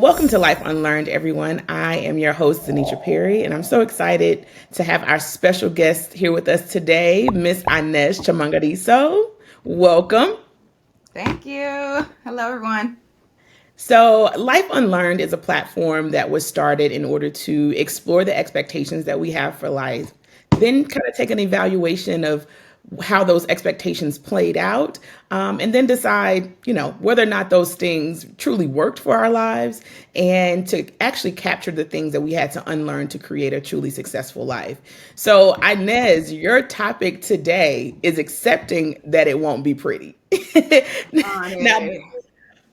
Welcome to Life Unlearned, everyone. I am your host, Zenitra Perry, and I'm so excited to have our special guest here with us today, Miss Inez Chimhangariso. Welcome. Thank you. Hello, everyone. So, Life Unlearned is a platform that was started in order to explore the expectations that we have for life, then kind of take an evaluation of how those expectations played out, and then decide, whether or not those things truly worked for our lives, and to actually capture the things that we had to unlearn to create a truly successful life. So, Inez, your topic today is accepting that it won't be pretty. now, Honey.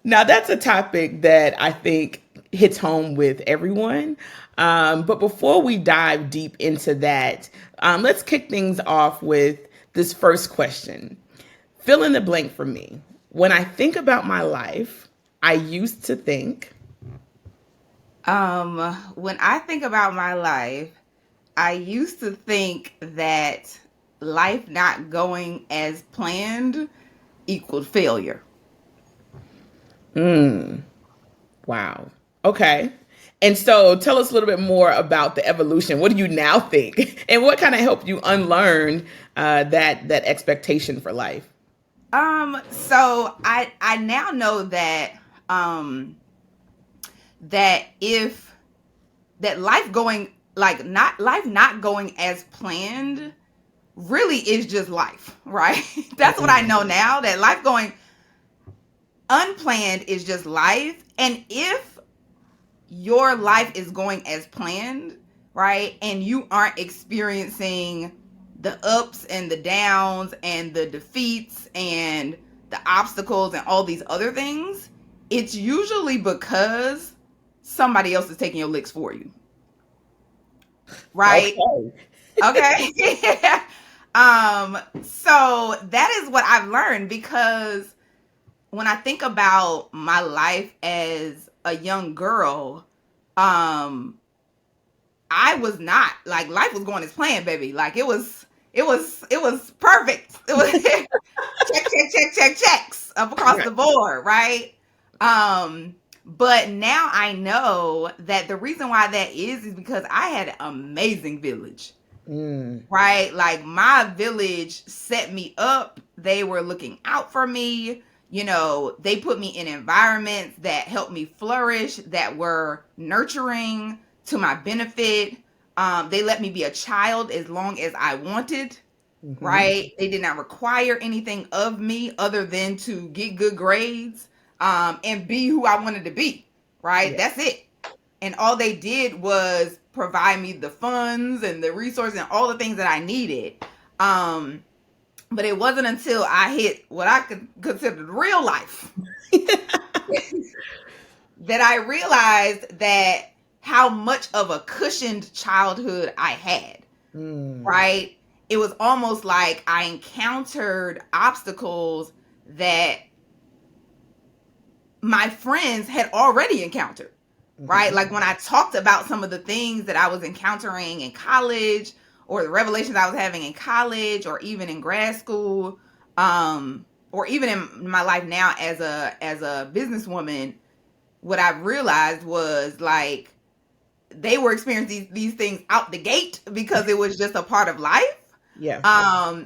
now, that's a topic that I think hits home with everyone. But before we dive deep into that, let's kick things off with this first question. Fill in the blank for me. When I think about my life, I used to think. When I think about my life, I used to think that life not going as planned equaled failure. Wow. Okay. And so tell us a little bit more about the evolution. What do you now think? And what kind of helped you unlearn that expectation for life? So I now know um that if that life going like not life not going as planned really is just life, right? That's what I know now, that life going unplanned is just life. And if your life is going as planned, right, and you aren't experiencing the ups and the downs and the defeats and the obstacles and all these other things, it's usually because somebody else is taking your licks for you, right? Okay. Okay. So that is what I've learned, because when I think about my life as a young girl, um, I was not like, life was going as planned, baby. Like it was perfect. It was check checks up across Right. the board, right? But now I know that the reason why that is because I had an amazing village, Mm, right? Like my village set me up. They were looking out for me. They put me in environments that helped me flourish, that were nurturing to my benefit. They let me be a child as long as I wanted, hmm. right? They did not require anything of me other than to get good grades, and be who I wanted to be, right? Yeah. That's it. And all they did was provide me the funds and the resources and all the things that I needed. Um, but it wasn't until I hit what I could consider real life that I realized that how much of a cushioned childhood I had, Mm, right? It was almost like I encountered obstacles that my friends had already encountered, right? mhm. Like when I talked about some of the things that I was encountering in college, or the revelations I was having in college, or even in grad school, or even in my life now as a businesswoman, what I realized was like they were experiencing these things out the gate because it was just a part of life. Yeah.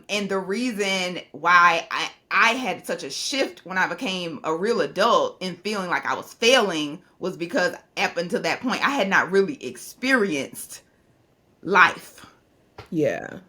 And the reason why I had such a shift when I became a real adult in feeling like I was failing was because up until that point I had not really experienced life. Yeah.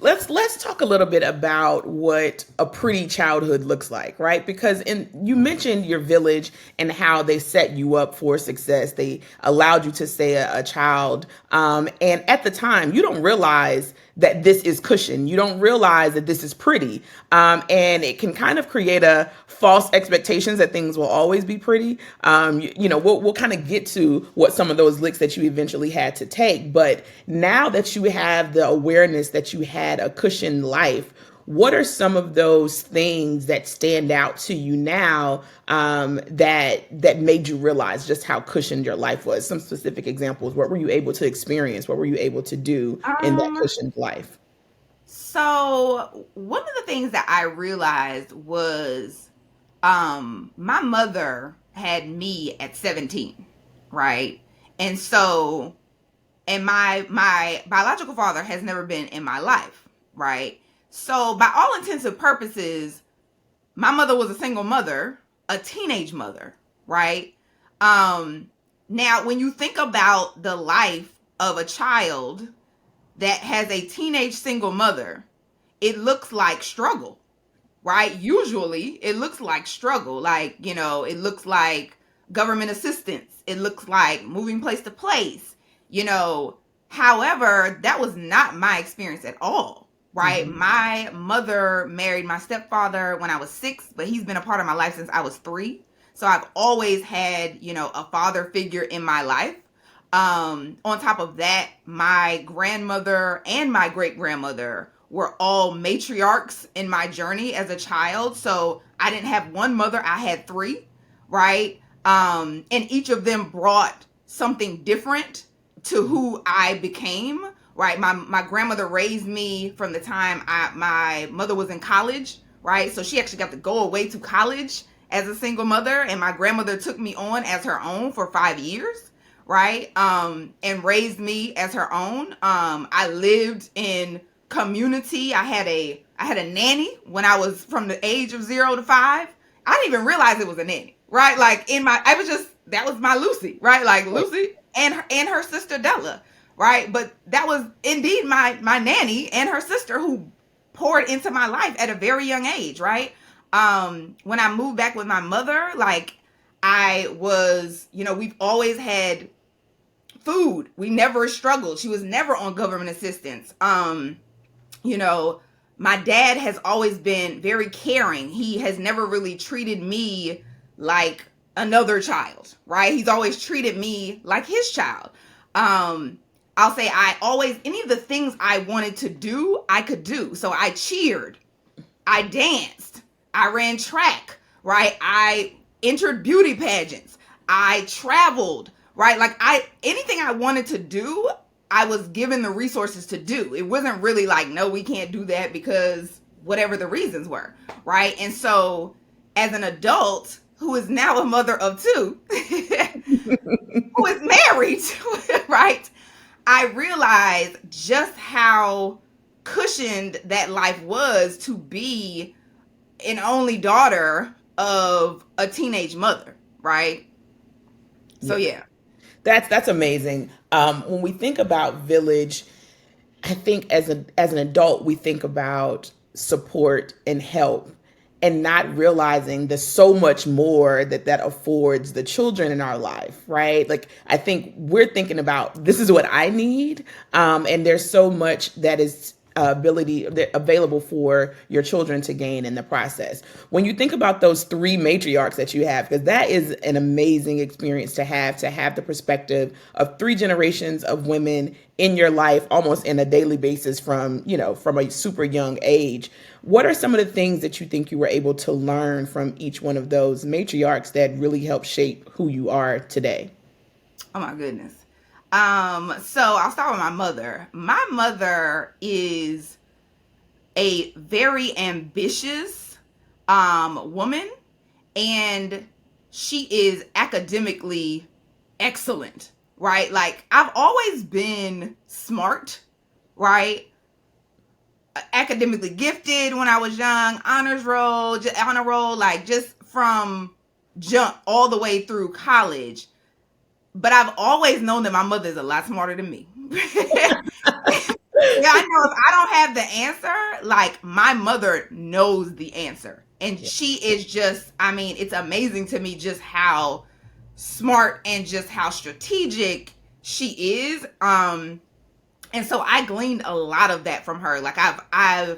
Let's talk a little bit about what a pretty childhood looks like, right? Because you mentioned your village and how they set you up for success. They allowed you to stay a child, and at the time, you don't realize that this is cushion. You don't realize that this is pretty, and it can kind of create a false expectations that things will always be pretty. We'll kind of get to what some of those licks that you eventually had to take, but now that you have the awareness that you had a cushioned life, what are some of those things that stand out to you now, that made you realize just how cushioned your life was? Some specific examples. What were you able to experience? What were you able to do in that Um, cushioned life? so one of the things that I realized was my mother had me at 17. right? And so, and my biological father has never been in my life, right? So by all intents and purposes, my mother was a single mother, a teenage mother, right? Um, Now, when you think about the life of a child that has a teenage single mother, it looks like struggle, right? Usually it looks like struggle. Like, it looks like government assistance. It looks like moving place to place, you know. However, that was not my experience at all, right? Mm-hmm. My mother married my stepfather when I was 6, but he's been a part of my life since I was 3. So I've always had, a father figure in my life. On top of that, my grandmother and my great grandmother were all matriarchs in my journey as a child. So I didn't have one mother, I had 3, right? And each of them brought something different to who I became, right? My grandmother raised me from the time my mother was in college, right? So she actually got to go away to college as a single mother, and my grandmother took me on as her own for 5 years, right? And raised me as her own. I lived in community. I had a nanny when I was from the age of 0 to 5. I didn't even realize it was a nanny, right? Like I was just, that was my Lucy, right? Like Lucy and her sister Della, right? But that was indeed my nanny and her sister who poured into my life at a very young age, right? When I moved back with my mother, like I was, we've always had food. We never struggled. She was never on government assistance. You know, my dad has always been very caring. He has never really treated me like another child, right? He's always treated me like his child. Um, I'll say I always, any of the things I wanted to do, I could do. So I cheered, I danced, I ran track, right? I entered beauty pageants, I traveled, right? Like anything I wanted to do, I was given the resources to do. It wasn't really like, no, we can't do that because whatever the reasons were, right? And so as an adult who is now a mother of 2, who is married, right? I realized just how cushioned that life was to be an only daughter of a teenage mother, right? So Yeah. yeah. That's amazing. When we think about village, I think as an adult we think about support and help, and not realizing there's so much more that affords the children in our life, right? Like I think we're thinking about this is what I need, and there's so much that is ability available for your children to gain in the process. When you think about those 3 matriarchs that you have, because that is an amazing experience to have the perspective of 3 generations of women in your life almost in a daily basis from a super young age. What are some of the things that you think you were able to learn from each one of those matriarchs that really helped shape who you are today? Oh my goodness. So I'll start with my mother. My mother is a very ambitious woman, and she is academically excellent, right? Like I've always been smart, right? Academically gifted when I was young, honor roll, like just from jump all the way through college. But I've always known that my mother is a lot smarter than me. Yeah, I know if I don't have the answer, like my mother knows the answer. And Yeah. she is just, I mean, it's amazing to me just how smart and just how strategic she is. And so I gleaned a lot of that from her. Like I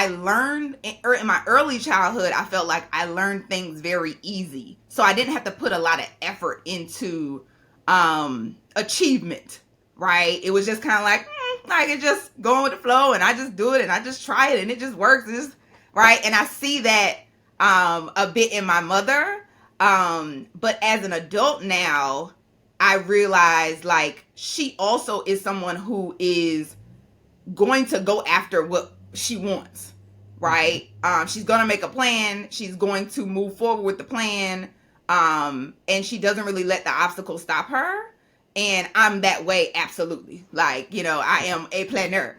learned in my early childhood, I felt like I learned things very easy. So I didn't have to put a lot of effort into achievement, right? It was just kind of like it just going with the flow, and I just do it and I just try it and it just works. It's just, right? And I see that a bit in my mother. But as an adult now, I realize like she also is someone who is going to go after what she wants, Mm-hmm. right? She's going to make a plan. She's going to move forward with the plan. And she doesn't really let the obstacles stop her. And I'm that way, absolutely. Like, I am a planner.